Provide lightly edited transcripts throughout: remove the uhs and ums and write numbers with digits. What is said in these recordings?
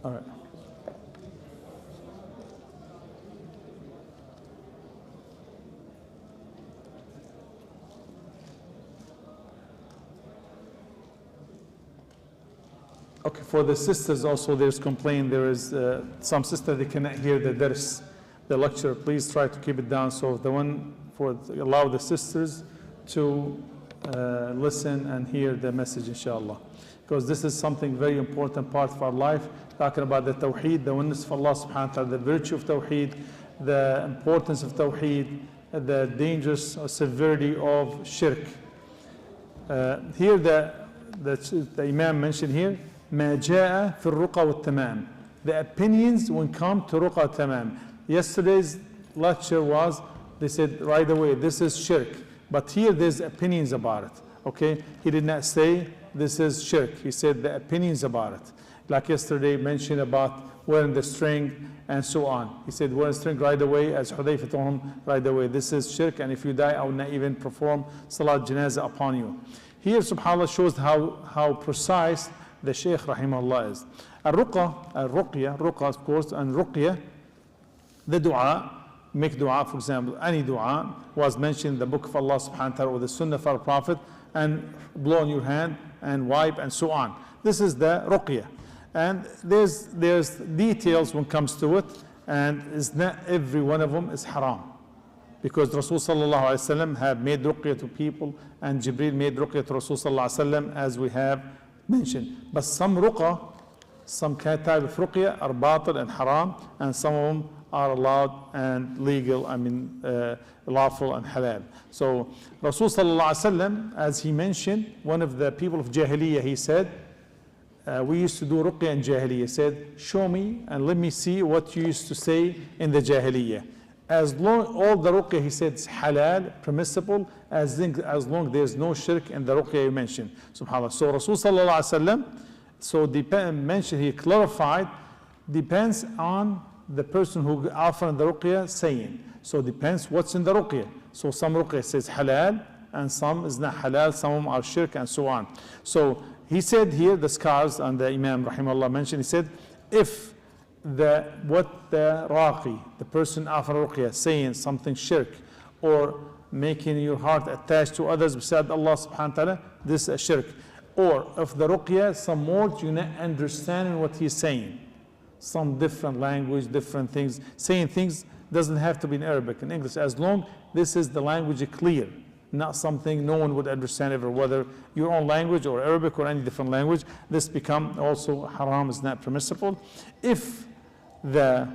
All right. Okay, for the sisters also there's complaint. There is some sisters, they cannot hear the dars, the lecture. Please try to keep it down. So the one allow the sisters to listen and hear the message, inshallah. Because this is something very important part of our life, talking about the Tawheed, the oneness of Allah subhanahu wa ta'ala, the virtue of Tawheed, the importance of Tawheed, the dangerous or severity of shirk. Here the Imam mentioned here, ما جاء في الرقى والتمام. The opinions when come to ruqa wa tamam. Yesterday's lecture was, they said right away, this is shirk. But here there's opinions about it. Okay? He did not say this is shirk. He said the opinions about it. Like yesterday mentioned about wearing the string and so on. He said wearing string right away, as Hudayfa told him right away, this is shirk, and if you die I will not even perform salat janazah upon you. Here subhanAllah shows how precise the Shaykh rahimahullah is. Ruqya of course, and ruqya, the dua, make dua, for example, any dua was mentioned in the book of Allah subhanahu wa ta'ala or the sunnah of our Prophet, and blow on your hand and wipe and so on. This is the ruqya. And there's details when it comes to it, and it's not every one of them is haram. Because Rasul sallallahu alayhi wa sallam have made ruqya to people, and Jibreel made ruqya to Rasul sallallahu alayhi wa sallam, as we have mentioned. But some ruqa, some type of ruqya are batil and haram, and some of them are allowed and legal, lawful and halal. So Rasul sallallahu alaihi wasallam, as he mentioned, one of the people of Jahiliyyah, he said, we used to do ruqya in Jahiliyyah. He said, show me and let me see what you used to say in the Jahiliyyah. As long all the ruqya, he said, is halal, permissible, as long there's no shirk in the ruqya you mentioned. SubhanAllah. So Rasul sallallahu alaihi wasallam, mentioned, he clarified, depends on the person who offered the ruqya saying. So depends what's in the ruqya. So some ruqya says halal, and some is not halal, some of them are shirk, and so on. So he said here, the scholars and the Imam rahimahullah mentioned, he said, if what the raqi, the person offered ruqya, saying something shirk, or making your heart attached to others beside Allah subhanahu wa ta'ala, this is a shirk. Or if the ruqya, some words you're not understanding what he's saying, some different language, different things, saying things doesn't have to be in Arabic, in English, as long this is the language clear, not something no one would understand ever, whether your own language or Arabic or any different language, this become also haram, is not permissible. If the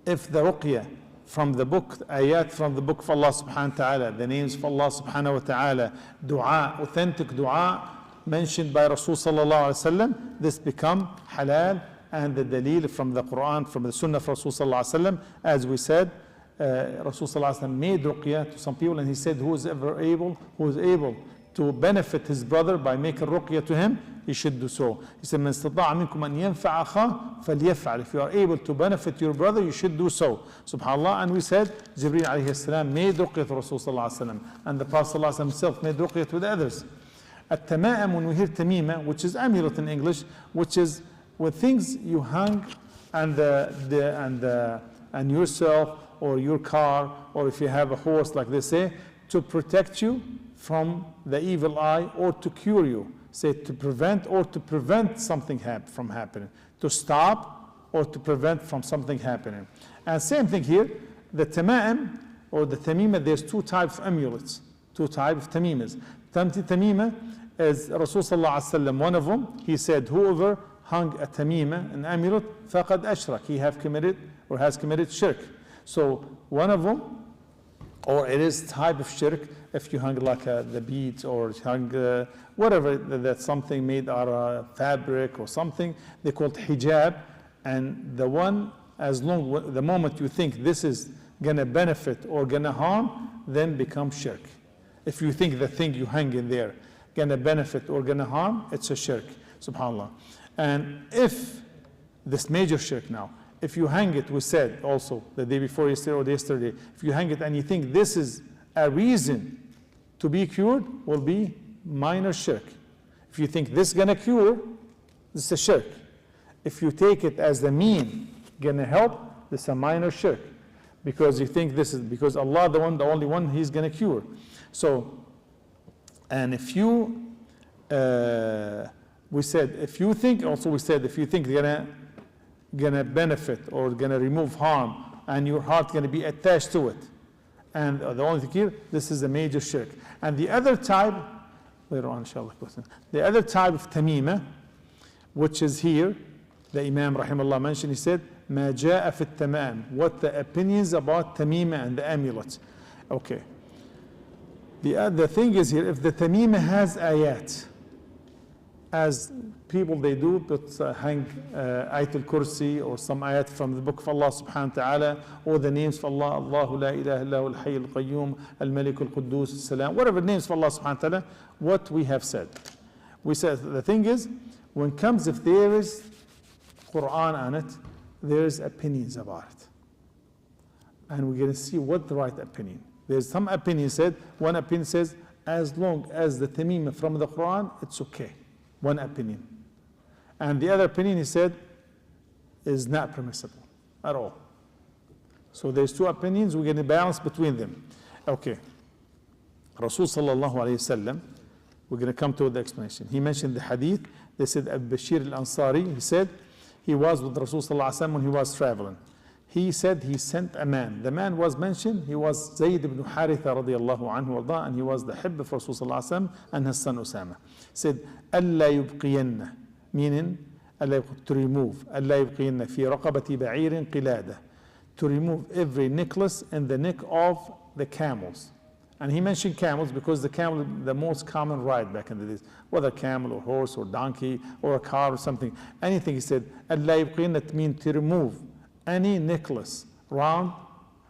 ruqya from the book, ayat from the book of Allah subhanahu wa ta'ala, the names of Allah subhanahu wa ta'ala, dua, authentic dua mentioned by Rasul sallallahu alaihi wasallam, this become halal, and the dalil from the Quran, from the sunnah of Rasul sallallahu alaihi wasallam, as we said, Rasul sallallahu alaihi wasallam made ruqya to some people, and he said, who is able to benefit his brother by making ruqya to him, he should do so. He said, من استطاع منكم أن ينفع أخاه فليفعل. If you are able to benefit your brother, you should do so. SubhanAllah. And we said, Jibreel alayhi salam made ruqya to Rasul sallallahu alaihi wasallam, and the Prophet sallallahu alaihi wasallam himself made ruqya to the others. At-tama'am, when we hear tamima, which is amulet in English, which is with things you hang and yourself or your car, or if you have a horse, like they say, to protect you from the evil eye, or to cure you, say to prevent something from happening, to stop or to prevent from something happening. And same thing here, the tama'im or the tamima, there's two types of amulets, two types of tamimas. Tamima is Rasul sallallahu alaihi wasallam, one of them, he said, whoever hung a tamima, an amulet, faqad ashrak, he have committed or has committed shirk. So one of them, or it is type of shirk, if you hung like the beads, or hung whatever, that's something made out of fabric or something, they call it hijab. And the one, the moment you think this is gonna benefit or gonna harm, then becomes shirk. If you think the thing you hang in there gonna benefit or gonna harm, it's a shirk, subhanAllah. And if this major shirk now, if you hang it, we said also the day before yesterday or yesterday, if you hang it and you think this is a reason to be cured, will be minor shirk. If you think this is gonna cure, this is a shirk. if you take it as the mean gonna help, this is a minor shirk, because you think this is because Allah the only one He's gonna cure. So, and if you we said if you think you're gonna benefit or gonna remove harm, and your heart gonna be attached to it, and the only thing here, this is a major shirk. And the other type, later on inshallah, the other type of tamima, which is here, the Imam rahimahullah mentioned, he said, ما جاء في التمام, what the opinions about tamima and the amulets. Okay. The thing is here, if the tamima has ayat, as people they do, but hang ayat al-kursi or some ayat from the book of Allah subhanahu wa ta'ala, or the names of Allah, Allahu la ilaha illahu al-hayy al-qayyum, al-malik al-quddus, al-salam, whatever names of Allah subhanahu wa ta'ala, what we have said. We said, the thing is, when it comes, if there is Quran on it, there's opinions about it. And we're going to see what the right opinion. There's some opinion said, one opinion says, as long as the tamima from the Quran, it's okay. One opinion. And the other opinion, he said, is not permissible at all. So there's two opinions, we're going to balance between them. Okay. Rasul sallallahu alayhi wasallam, we're going to come to the explanation. He mentioned the hadith. They said, Abu Bashir al-Ansari, he said, he was with Rasul sallallahu alayhi wasallam when he was traveling. He said he sent a man. The man was mentioned, he was Zayd ibn Haritha radiallahu anhu, and he was the hibb of Rasul sallallahu alayhi wasallam and his son Usama. Said, أَلَّا يُبْقِيَنَّ, meaning, to remove, أَلَّا يُبْقِيَنَّ فِي رَقَبَةِ بَعِيرٍ قِلَادَةٍ, to remove every necklace in the neck of the camels. And he mentioned camels because the camel, the most common ride back in the days, whether camel or horse or donkey or a car or something, anything. He said, أَلَّا يُبْقِيَنَّ, that means to remove any necklace round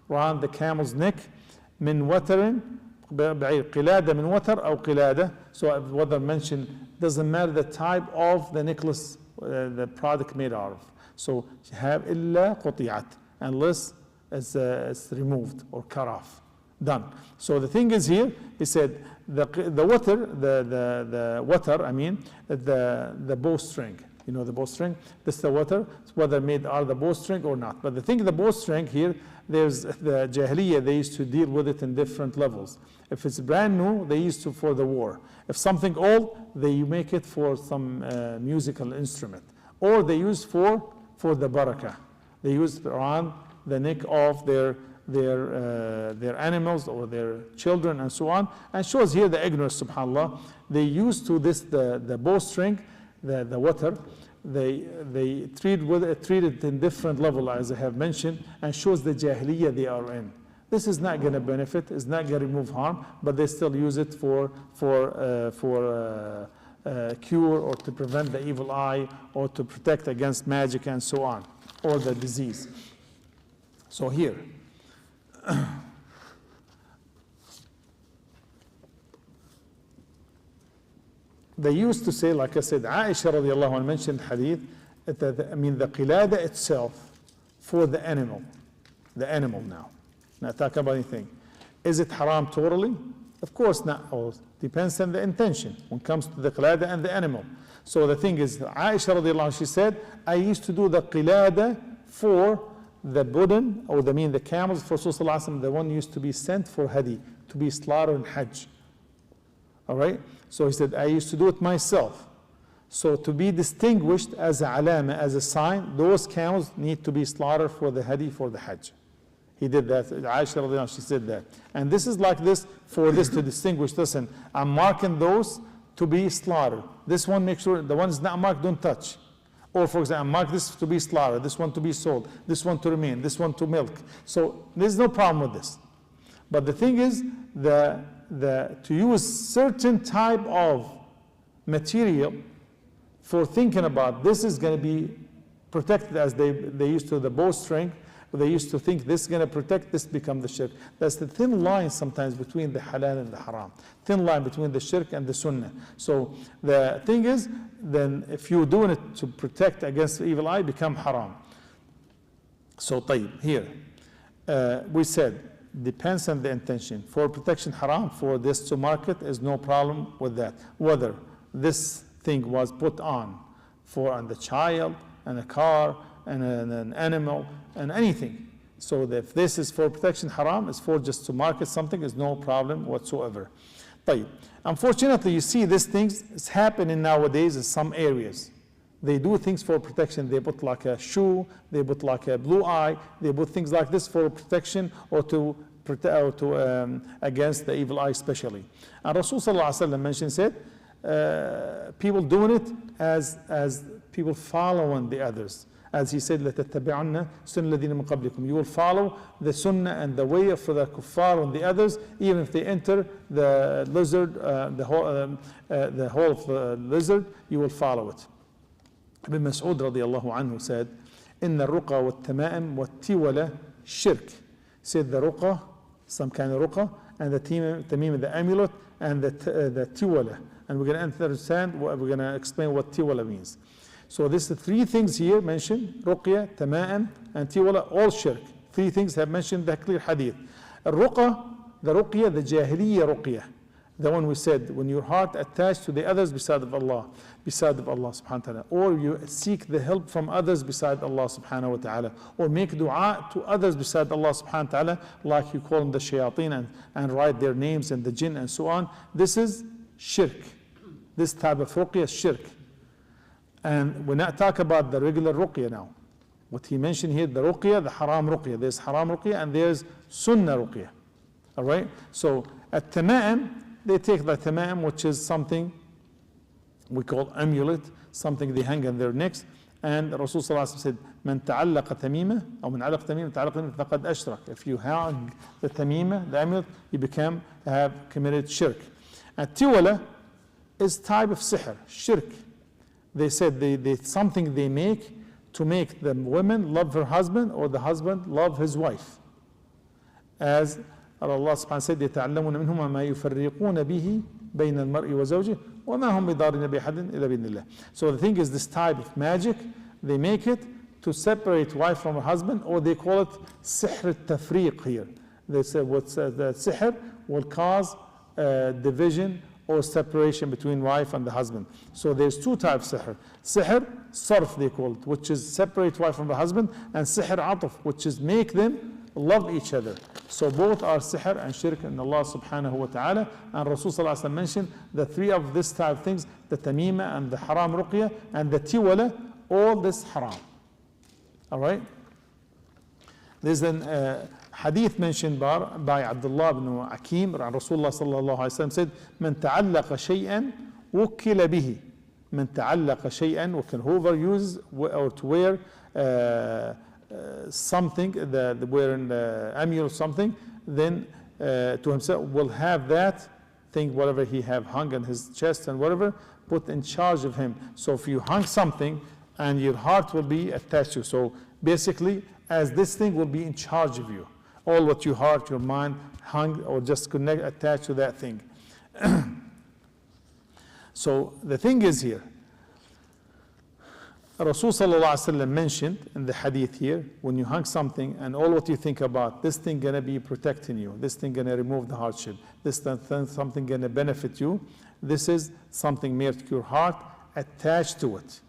the camel's neck, من وتر بعير, قلادة من وتر أو قلادة. So whether mentioned, doesn't matter the type of the necklace, the product made out of. So have إلا قطيعت, unless it's removed or cut off. Done. So the thing is here, he said the water, I mean the bowstring. You know the bowstring? This is the water, whether made out of the bowstring or not. But the thing, the bowstring here, there's the Jahiliyyah, they used to deal with it in different levels. If it's brand new, they used to for the war. If something old, they make it for some musical instrument. Or they use for the barakah. They use around the neck of their animals or their children and so on. And shows here the ignorance, subhanAllah. They used to this, the bowstring, the water, they treat it in different level, as I have mentioned, and shows the jahiliyyah they are in. This is not going to benefit, it's not going to remove harm, but they still use it for cure or to prevent the evil eye or to protect against magic and so on, or the disease. So here, they used to say, like I said, Aisha radiallahu anha mentioned hadith, the qilada itself for the animal now. Not talk about anything. Is it haram totally? Of course not. Or depends on the intention when it comes to the qilada and the animal. So the thing is, Aisha radiallahu anha, she said, I used to do the qilada for the budun, or the camels for Rasulullah, the one used to be sent for hadi, to be slaughtered in Hajj. All right? So he said, I used to do it myself. So to be distinguished as a alama, as a sign, those camels need to be slaughtered for the hadi, for the Hajj. He did that. Aisha radiallahu anha, she said that. And this is like this, for this to distinguish. Listen, I'm marking those to be slaughtered. This one, make sure the one is not marked, don't touch. Or for example, mark this to be slaughtered, this one to be sold, this one to remain, this one to milk. So there's no problem with this. But the thing is, to use certain type of material for thinking about this is going to be protected, as they used to the bowstring, they used to think this is going to protect, this become the shirk. That's the thin line sometimes between the halal and the haram. Thin line between the shirk and the sunnah. So the thing is, then if you're doing it to protect against the evil eye, become haram. So طيب, here, we said, depends on the intention. For protection haram, for this to market is no problem with that. Whether this thing was put on the child, and a car and an animal and anything. So if this is for protection, haram, is for just to market something, is no problem whatsoever. طيب. Unfortunately, you see these things is happening nowadays in some areas. They do things for protection. They put like a shoe, they put like a blue eye, they put things like this for protection or to protect or to against the evil eye especially. And Rasul sallallahu alaihi wasallam mentioned, said, people doing it as people following the others. As he said, لَتَتَّبِعُنَّ سُنَّ الَّذِينَ مِن قَبْلِكُم. You will follow the sunnah and the way of the kuffar and the others, even if they enter the lizard, the hole of the lizard, you will follow it. Ibn Mas'ud radiallahu anhu said, إِنَّ الرُّقَى وَالتَّمَائِمْ وَالتِّوَلَ shirk. Said the ruqa, some kind of ruqa, and the tamim, the amulet, and the tiwala. And we're going to understand, we're going to explain what tiwala means. So this is the three things here mentioned, ruqya, tama'im, and tiwala, all shirk. Three things have mentioned the clear hadith. Ruqa, the ruqya, the jahiliya ruqya. The one we said, when your heart attached to the others beside of Allah subhanahu wa ta'ala, or you seek the help from others beside Allah subhanahu wa ta'ala, or make dua to others beside Allah subhanahu wa ta'ala, like you call them the shayateen and write their names and the jinn and so on. This is shirk. This type of ruqya is shirk. And we're not talking about the regular ruqya now. What he mentioned here, the ruqya, the haram ruqya. There's haram ruqya and there's sunnah ruqya. All right? So at tama'im, they take the tama'im, which is something we call amulet, something they hang on their necks. And Rasul sallallahu alaihi wasallam said, "Man ta'allaqa tamima, or man ta'allaqa tamima, ta'allaqa faqad ashrak." If you hang the tamima, the amulet, you have committed shirk. And tiwala is type of sihr, shirk. They said they something they make to make the woman love her husband or the husband love his wife. As Allah subhanahu wa ta'ala said, يَتَعَلَّمُونَ مِنْهُمَا مَا يُفَرِّقُونَ بِهِ بَيْنَ الْمَرْءِ وَزَوْجِهِ وَمَا هُمْ بِضَارِّينَ بِأَحَدٍ إِلَّا بِإِذْنِ اللَّهِ. So the thing is, this type of magic, they make it to separate wife from her husband, or they call it sihr al-tafriq here. They say the sihr will cause division or separation between wife and the husband. So there's two types of sihr. Sihr sarf they call it, which is separate wife from the husband, and sihr ataf, which is make them love each other. So both are sihr and shirk in Allah subhanahu wa ta'ala. And Rasul sallallahu alaihi wasallam mentioned the three of this type of things, the tamima and the haram ruqya and the tiwala, all this haram. All right? There's an hadith mentioned by Abdullah ibn Akim. Rasulullah sallallahu alaihi wasallam said, "Man ta'allaqa shay'an wukila bihi." Man ta'allaqa shay'an, whoever uses or to wear something, the wearing amulet or something, then to himself will have that thing, whatever he have hung on his chest and whatever, put in charge of him. So if you hung something, and your heart will be attached to you. So basically, as this thing will be in charge of you, all what your heart, your mind hung or just connect, attached to that thing. So the thing is here, Rasul sallallahu alaihi wasallam mentioned in the hadith here, when you hang something and all what you think about, this thing gonna be protecting you, this thing gonna remove the hardship, this thing, something gonna benefit you, this is something made to your heart, attached to it,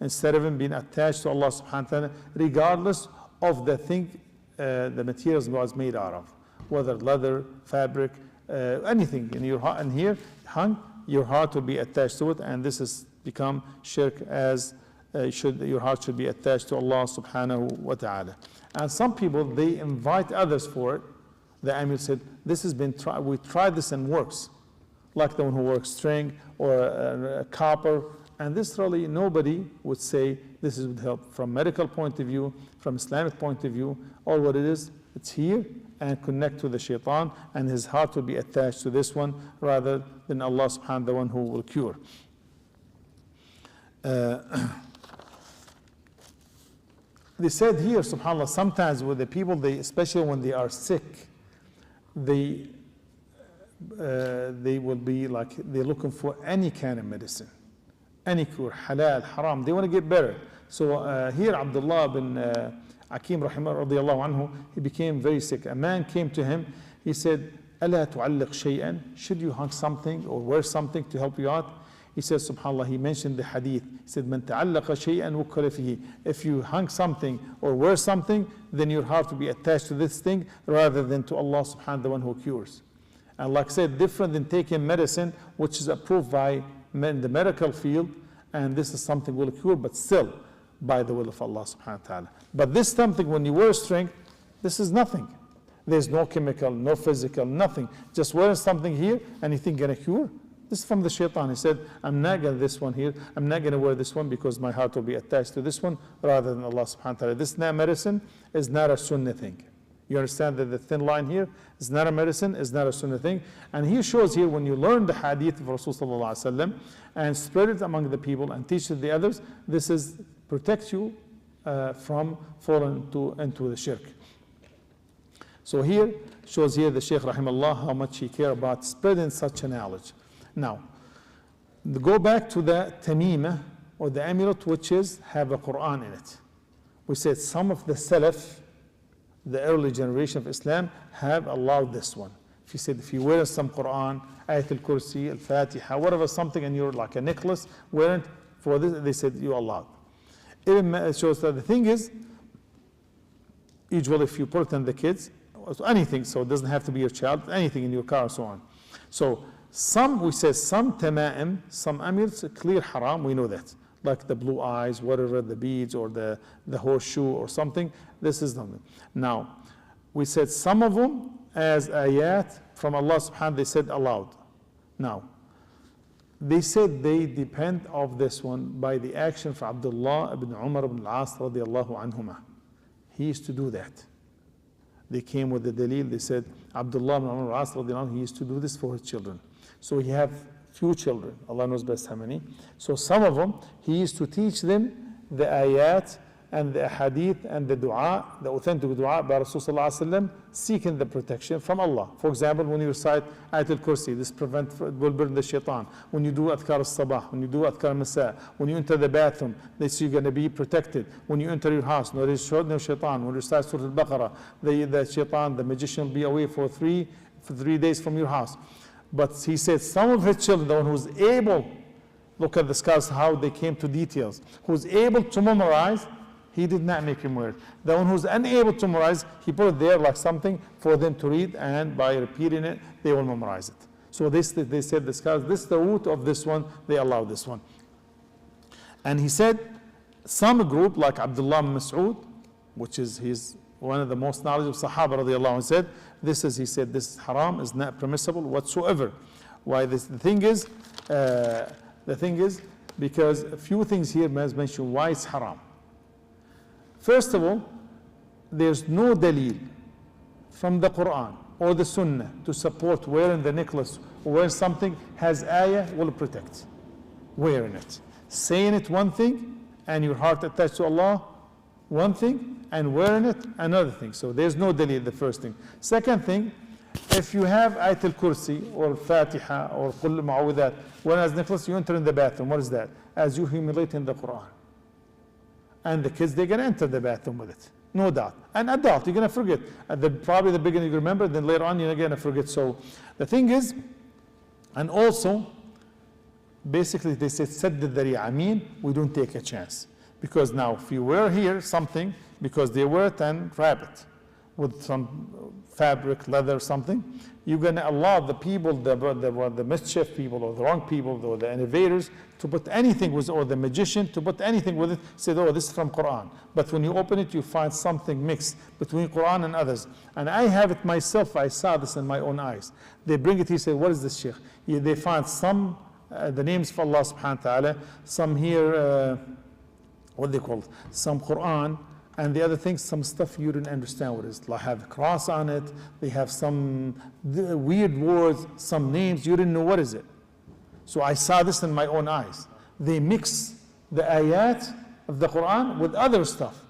instead of being attached to Allah subhanahu wa ta'ala, regardless of the thing, the materials was made out of, whether leather, fabric, anything in your heart, and here hung, your heart will be attached to it, and this has become shirk, as your heart should be attached to Allah subhanahu wa ta'ala. And some people, they invite others for it. The Amir said, this has been tried, we tried this and works. Like the one who works string or copper. And this really, nobody would say this would help from medical point of view, from Islamic point of view. All what it is, it's here and connect to the shaitan, and his heart will be attached to this one rather than Allah subhanahu wa ta'ala, the one who will cure. They said here, subhanAllah, sometimes with the people, they, especially when they are sick, they will be like, they're looking for any kind of medicine, any cure, halal, haram, they want to get better. So here Abdullah bin Akim radiallahu anhu, he became very sick. A man came to him, he said, أَلَا تُعَلِّقْ شَيْئًا, should you hang something or wear something to help you out? He says, subhanAllah, he mentioned the hadith. He said, "Man ta'allaqa shay'an wukkila fihi." If you hung something or wear something, then your heart will be attached to this thing rather than to Allah subhanahu, the one who cures. And like I said, different than taking medicine, which is approved by the medical field, and this is something will cure, but still by the will of Allah subhanahu wa ta'ala. But this something, when you wear string, this is nothing. There's no chemical, no physical, nothing. Just wearing something here and you think gonna cure? This is from the shaitan. He said, I'm not gonna this one here. I'm not gonna wear this one because my heart will be attached to this one rather than Allah subhanahu wa ta'ala. This not medicine is not a sunnah thing. You understand that the thin line here is not a medicine, is not a sunnah thing. And he shows here when you learn the hadith of Rasulullah and spread it among the people and teach it to the others, this is protect you from falling into the shirk. So here, shows here the Shaykh Rahimahullah how much he cared about spreading such a knowledge. Now, go back to the tamima or the amulet which is have a Quran in it. We said some of the Salaf, the early generation of Islam, have allowed this one. If you said, if you wear some Quran, Ayat al-Kursi, al-Fatiha, whatever, something, and you're like a necklace, wearing for this, they said you allowed. It shows that the thing is, usually if you put it on the kids, anything, so it doesn't have to be your child, anything in your car and so on. So some, we say some tama'im, some amulets, clear haram, we know that. Like the blue eyes, whatever, the beads or the horseshoe or something, this is nothing. Now, we said some of them as ayat from Allah subhanahu, they said allowed. Now, they said they depend of this one by the action of Abdullah ibn Umar ibn al-As radiallahu anhuma. He used to do that. They came with the dalil, they said, Abdullah ibn Umar al-As radiallahu anhu, he used to do this for his children. So he have few children, Allah knows best how many. So some of them, he used to teach them the ayat and the hadith and the dua, the authentic dua by Rasulullah seeking the protection from Allah. For example, when you recite Ayat al-Kursi, this will burn the shaitan. When you do Adhkar al-Sabah, when you do Adhkar al-Masa, when you enter the bathroom, this you're going to be protected. When you enter your house, no shaitan. When you recite Surah al-Baqarah, the shaitan, the magician will be away for three days from your house. But he said some of his children, the one who's able, look at the scholars how they came to details, who's able to memorize, he did not make him wear it. The one who's unable to memorize, he put it there like something for them to read, and by repeating it, they will memorize it. So they said the scholars, this is the root of this one, they allow this one. And he said, some group like Abdullah ibn Mas'ud, which is his one of the most knowledgeable Sahaba radiallahu anhu, said, he said, this is haram, is not permissible whatsoever. Why this? The thing is, because a few things here as mentioned why it's haram. First of all, there's no dalil from the Quran or the Sunnah to support wearing the necklace or wearing something has ayah will protect. Wearing it. Saying it one thing and your heart attached to Allah, one thing, and wearing it another thing. So there's no dalil, the first thing. Second thing, if you have Ayat al-Kursi or Fatiha or Qul Ma'awudat, when as necklace you enter in the bathroom, what is that? As you humiliate in the Quran. And the kids, they're going to enter the bathroom with it. No doubt. And adult, you're going to forget. Probably the beginning you remember, then later on you're going to forget. So the thing is, and also, basically they said, Sadd al-Dhari'a, I mean, we don't take a chance. Because now if you wear here something, because they wear it and wrap it with some fabric, leather, something, you're going to allow the people, the mischief people or the wrong people or the innovators to put anything with, or the magician to put anything with it, say, oh, this is from Quran. But when you open it, you find something mixed between Quran and others. And I have it myself, I saw this in my own eyes. They bring it, he said, what is this, Sheikh? They find some, the names of Allah subhanahu wa ta'ala, some here, what they call it, some Quran, and the other things, some stuff you didn't understand what it is. They have a cross on it, they have some weird words, some names, you didn't know what is it. So I saw this in my own eyes. They mix the ayat of the Quran with other stuff.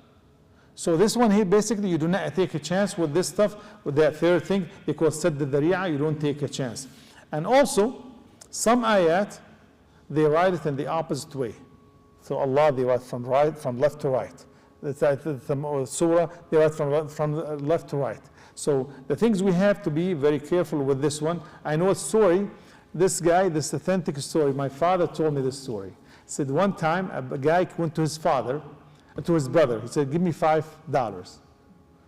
So this one here, basically, you do not take a chance with this stuff, with that third thing, because Sadd al-Dhari'a, you don't take a chance. And also, some ayat, they write it in the opposite way. So Allah, they write from left to right. The surah, they write from left to right. So the things we have to be very careful with this one. I know a story this guy, this authentic story, my father told me this story. He said one time a guy went to his father, to his brother. He said, give me $5,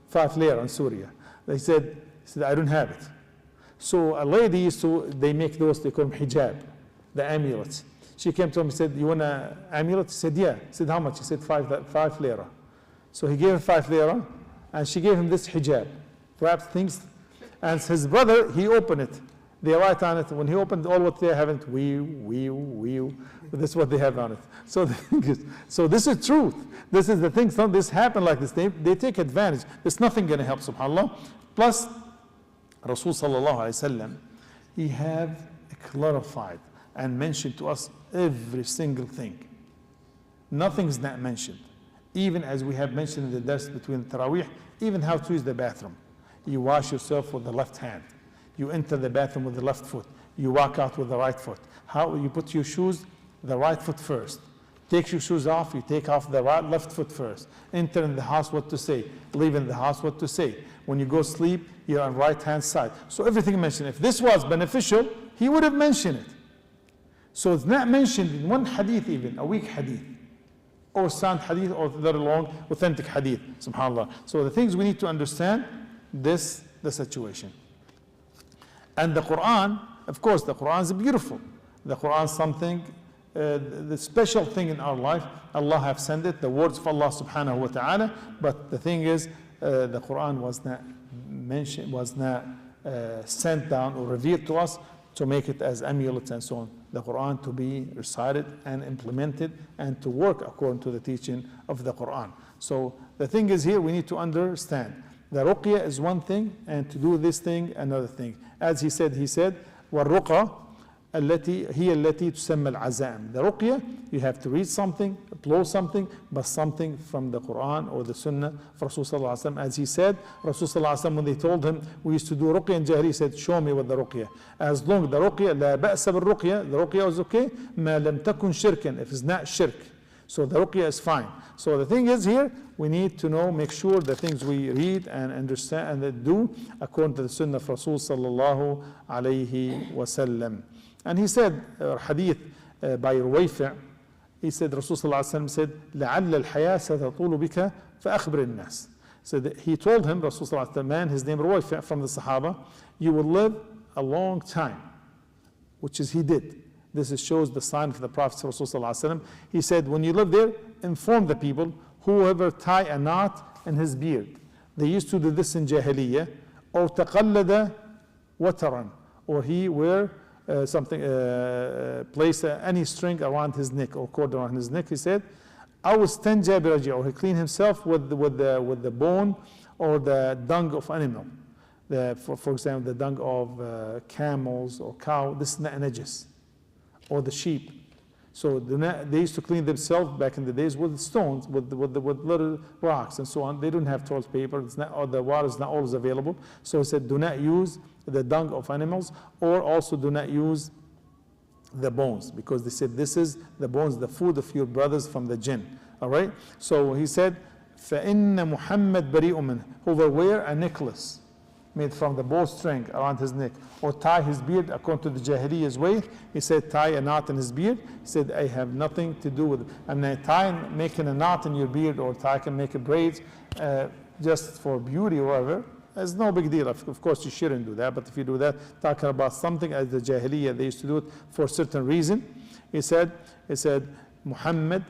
5 lira in Syria. He said, I don't have it. So a lady used to, they make those, they call them hijab, the amulets. She came to him and said, you want an amulet? He said, yeah. He said, how much? He said, 5 lira. So he gave her 5 lira, and she gave him this hijab. Perhaps things, and his brother, he opened it. They write on it. When he opened all what they have, this is what they have on it. So the thing is, so this is truth. This is the thing. Some this happen like this. They take advantage. There's nothing going to help, subhanAllah. Plus, Rasul sallallahu alayhi wasallam, he have clarified and mentioned to us every single thing. Nothing is not mentioned. Even as we have mentioned in the dars between Tawheed, even how to use the bathroom. You wash yourself with the left hand. You enter the bathroom with the left foot. You walk out with the right foot. How you put your shoes, the right foot first. Take your shoes off, you take off the left foot first. Enter in the house, what to say. Leave in the house, what to say. When you go sleep, you're on right hand side. So everything mentioned. If this was beneficial, he would have mentioned it. So it's not mentioned in one hadith even, a weak hadith, or sound hadith, or very long, authentic hadith, subhanAllah. So the things we need to understand, the situation. And the Quran, of course, the Quran is beautiful. The Quran is something, the special thing in our life. Allah have sent it, the words of Allah subhanahu wa ta'ala. But the thing is, the Quran was not mentioned, was not sent down or revealed to us to make it as amulets and so on. The Quran to be recited and implemented and to work according to the teaching of the Quran. So the thing is here, we need to understand. The ruqya is one thing, and to do this thing, another thing. As he said, وَالرُّقَى التي هي التي تسمى العزائم. The ruqya, you have to read something, blow something, but something from the Quran or the Sunnah of Rasul sallallahu alaihi wasallam. As he said, Rasul sallallahu alaihi wasallam, when they told him, we used to do ruqya in Jahri, he said, show me what the ruqya. As long the ruqya, لا بأس بالرقية, the ruqya is okay, ما لم تكن شركا, if it's not shirk. So the ruqya is fine. So the thing is here, we need to know, make sure the things we read and understand and do according to the Sunnah of Rasul sallallahu alayhi wasallam. And he said, hadith by Ruwayfi', he said, Rasul sallallahu alayhi wasallam said, لَعَلَّ الْحَيَاةَ سَتَطُولُ بِكَ فَأَخْبِرِ النَّاسِ. So he told him, Rasul sallallahu alayhi wasallam, man, his name Ruwayfi' from the Sahaba, you will live a long time, which is he did. This shows the sign of the Prophet Rasul sallallahu alayhi wasallam. He said, when you live there, inform the people, whoever tie a knot in his beard. They used to do this in Jahiliyyah, or تَقَلَّدَ وَتَرًا, or he wear place any string around his neck or cord around his neck. He said, أَوْ اسْتَنْجَى بِرَجِعٍ, or he clean himself with the bone or the dung of animal. For example, the dung of camels or cow, this is not najis, or the sheep. So they used to clean themselves back in the days with stones, with little rocks and so on. They didn't have toilet paper, or the water is not always available. So he said, do not use the dung of animals, or also do not use the bones, because they said this is the bones, the food of your brothers from the jinn. All right? So he said, فَإِنَّ مُحَمَّدْ بَرِيءٌ مِّنْهُ, who will wear a necklace made from the bowstring around his neck, or tie his beard according to the Jahiliyyah's way. He said, tie a knot in his beard. He said, I have nothing to do with it. I'm not making a knot in your beard, or tie can make a braid just for beauty or whatever. It's no big deal. Of course, you shouldn't do that. But if you do that, talking about something as the Jahiliyyah, they used to do it for a certain reason. He said, Muhammad,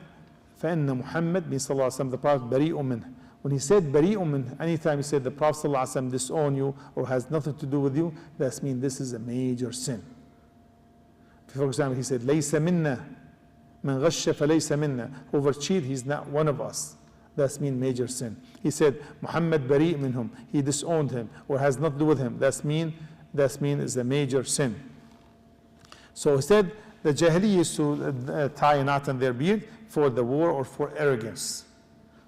فَإِنَّ Muhammad, means sallallahu alayhi wa sallam, the Prophet, bari'un minhu. When he said bari'un min, anytime he said the Prophet sallallahu alayhi wa sallam disown you or has nothing to do with you, that means this is a major sin. For example, he said, laysa minna, man ghasha falaysa minna. Whoever cheat, he's not one of us. That means major sin. He said, Muhammad bari' minhum, he disowned him or has nothing to do with him. That means is a major sin. So he said, the Jahiliyyah used to tie a knot in their beard for the war or for arrogance.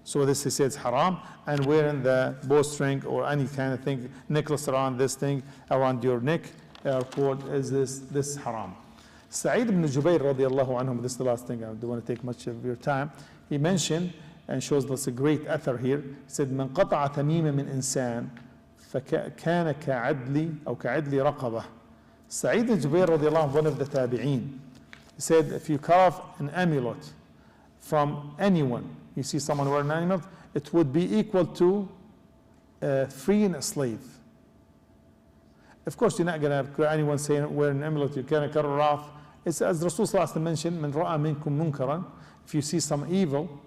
So this he says haram, and wearing the bowstring or any kind of thing, necklace around this thing, around your neck, cord, is this haram. Sa'id ibn Jubayr radiallahu anhum, this is the last thing, I don't want to take much of your time. He mentioned, and shows us a great author here, he said, من قطع تميما من إنسان فكان كعدل أو كعدل رقبة. Sa'id ibn Jubair radiallahu anh, one of the tabi'een, he said, if you carve an amulet from anyone, you see someone wearing an amulet, it would be equal to freeing a slave. Of course, you're not going to have anyone saying wearing an amulet, you can't cut it off. It's as Rasul sallallahu alaihi wasallam mentioned, "Man ra'a minkum munkaran." If you see some evil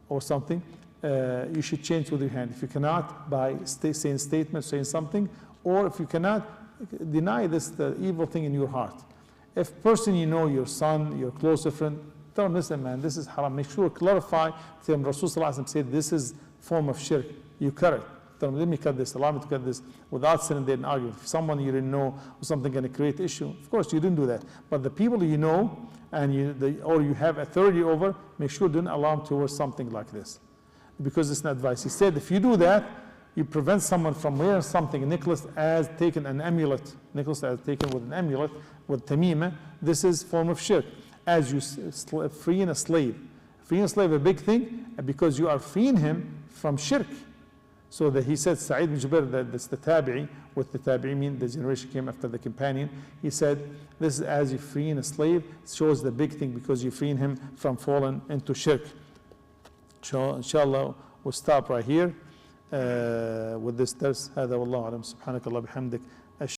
or something, you should change with your hand. If you cannot, by saying statements, saying something, or if you cannot, deny this the evil thing in your heart. If person you know, your son, your closer friend, tell him, listen, man, this is haram. Make sure clarify. Tell him, Rasul sallallahu alaihi wasallam said this is form of shirk. You cut it. Tell them, let me cut this, allow me to cut this, without sitting there and arguing. If someone you didn't know or something going to create issue, of course you didn't do that. But the people you know and or you have authority over, make sure don't allow them to wear something like this, because it's not advice. He said, if you do that, you prevent someone from wearing something. Nicholas has taken an amulet. Nicholas has taken with an amulet, with tamima. This is form of shirk. As you freeing a slave. Freeing a slave, a big thing, because you are freeing him from shirk. So that he said, Sa'id ibn Jubair, that's the tabi'i, what the tabi'i mean, the generation came after the companion. He said, this is as you freeing a slave, it shows the big thing, because you're freeing him from falling into shirk. So, inshallah, we'll stop right here with this dars. هذا والله أعلم. سبحانك الله بحمدك